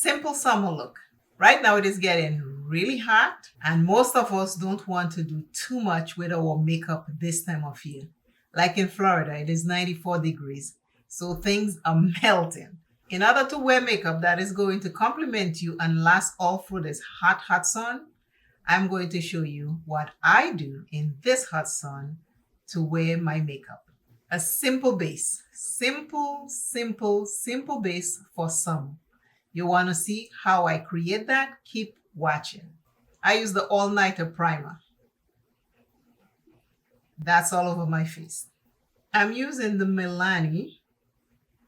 simple summer look. Right now it is getting really hot and most of us don't want to do too much with our makeup this time of year. Like in Florida, it is 94 degrees, so things are melting. In order to wear makeup that is going to complement you and last all through this hot, hot sun, I'm going to show you what I do in this hot sun to wear my makeup. A simple base. Simple, simple, simple base for summer. You want to see how I create that? Keep watching. I use the all-nighter primer. That's all over my face. I'm using the Milani.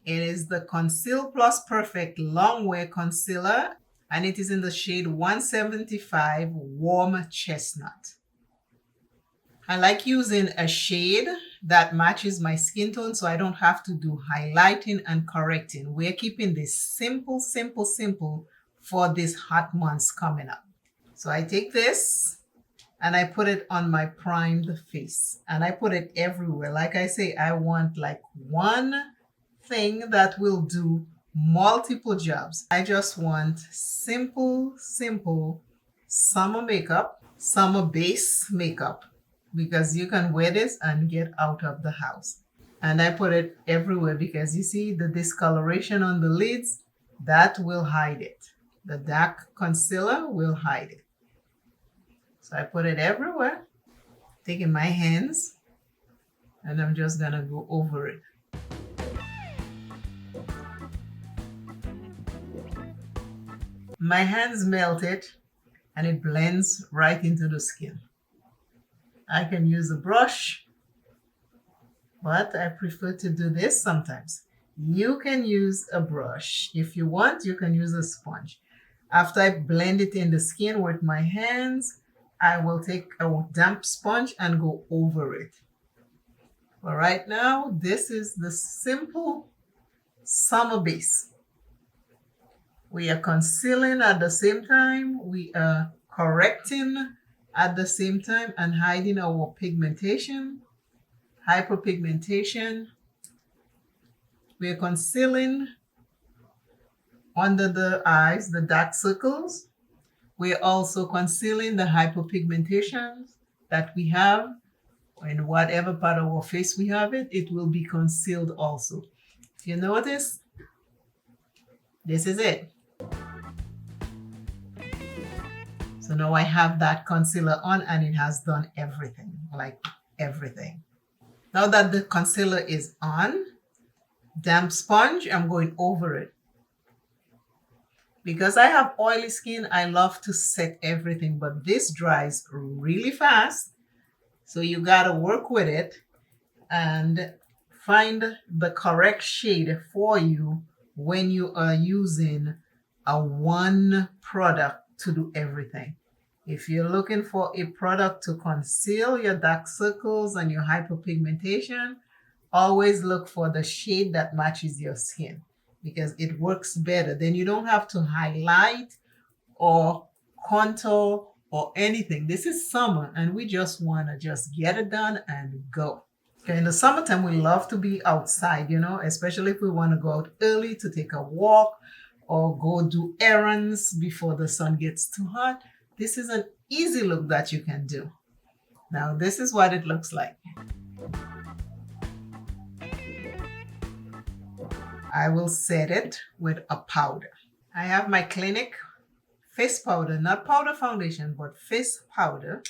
It is the Conceal Plus Perfect Long Wear Concealer, and it is in the shade 175 Warm Chestnut. I like using a shade that matches my skin tone so I don't have to do highlighting and correcting. We're keeping this simple, simple, simple for these hot months coming up. So I take this and I put it on my primed face and I put it everywhere. Like I say, I want like one thing that will do multiple jobs. I just want simple, simple summer makeup, summer base makeup, because you can wear this and get out of the house. And I put it everywhere because you see the discoloration on the lids, that will hide it. The dark concealer will hide it. So I put it everywhere, taking my hands, and I'm just gonna go over it. My hands melt it and it blends right into the skin. I can use a brush, but I prefer to do this sometimes. You can use a brush. If you want, you can use a sponge. After I blend it in the skin with my hands, I will take a damp sponge and go over it. But right now, this is the simple summer base. We are concealing at the same time. We are correcting at the same time and hiding our pigmentation, hyperpigmentation. We are concealing under the eyes, the dark circles. We are also concealing the hyperpigmentations that we have. In whatever part of our face we have it, it will be concealed also. If you notice, this is it. So now I have that concealer on and it has done everything, like everything. Now that the concealer is on, damp sponge, I'm going over it. Because I have oily skin, I love to set everything, but this dries really fast. So you gotta work with it and find the correct shade for you when you are using a one product to do everything. If you're looking for a product to conceal your dark circles and your hyperpigmentation, always look for the shade that matches your skin because it works better. Then you don't have to highlight or contour or anything. This is summer and we just want to just get it done and go. Okay, in the summertime, we love to be outside, especially if we want to go out early to take a walk or go do errands before the sun gets too hot. This is an easy look that you can do. Now, this is what it looks like. I will set it with a powder. I have my Clinique face powder, not powder foundation, but face powder.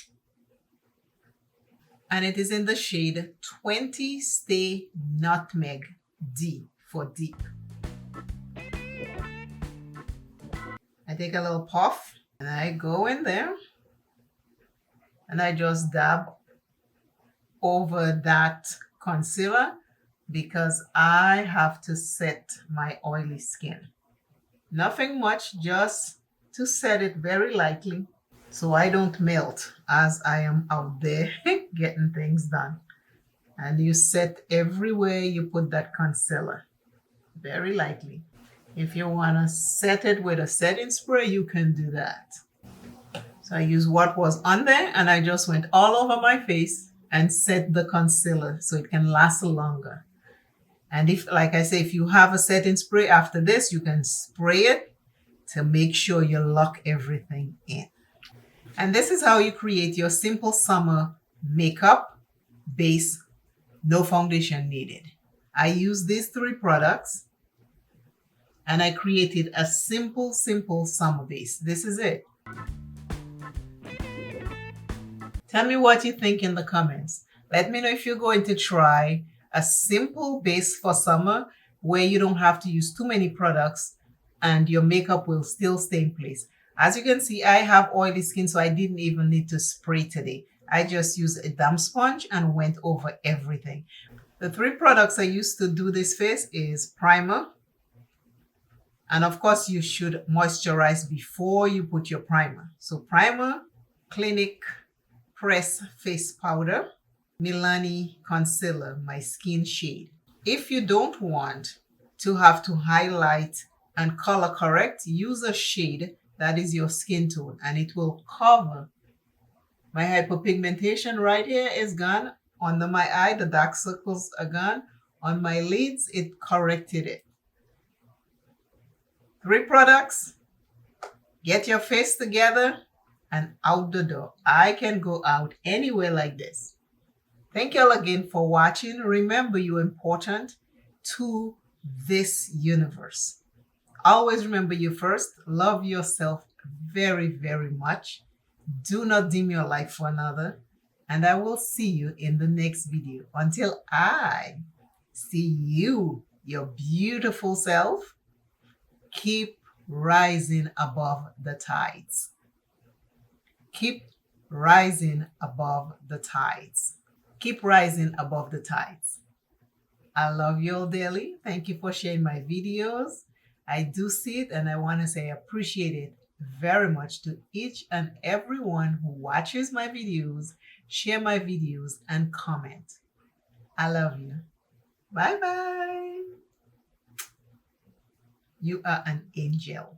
And it is in the shade 20 Stay Nutmeg D for deep. I take a little puff and I go in there and I just dab over that concealer because I have to set my oily skin. Nothing much, just to set it very lightly so I don't melt as I am out there getting things done. And you set everywhere you put that concealer very lightly. If you want to set it with a setting spray, you can do that. So I used what was on there and I just went all over my face and set the concealer so it can last longer. And if, like I say, if you have a setting spray after this, you can spray it to make sure you lock everything in. And this is how you create your simple summer makeup base, no foundation needed. I use these 3 products and I created a simple summer base. This is it. Tell me what you think in the comments. Let me know if you're going to try a simple base for summer where you don't have to use too many products and your makeup will still stay in place. As you can see, I have oily skin, so I didn't even need to spray today. I just used a damp sponge and went over everything. The 3 products I used to do this face is primer. And of course, you should moisturize before you put your primer. So primer, Clinique Press Face Powder, Milani Concealer, my skin shade. If you don't want to have to highlight and color correct, use a shade that is your skin tone and it will cover. My hyperpigmentation right here is gone. Under my eye, the dark circles are gone. On my lids, it corrected it. 3 products, get your face together and out the door. I can go out anywhere like this. Thank you all again for watching. Remember, you're important to this universe. Always remember you first. Love yourself very, very much. Do not dim your light for another. And I will see you in the next video. Until I see you, your beautiful self, keep rising above the tides. Keep rising above the tides. Keep rising above the tides. I love you all dearly. Thank you for sharing my videos. I do see it and I want to say I appreciate it very much to each and everyone who watches my videos, share my videos, and comment. I love you. Bye-bye. You are an angel.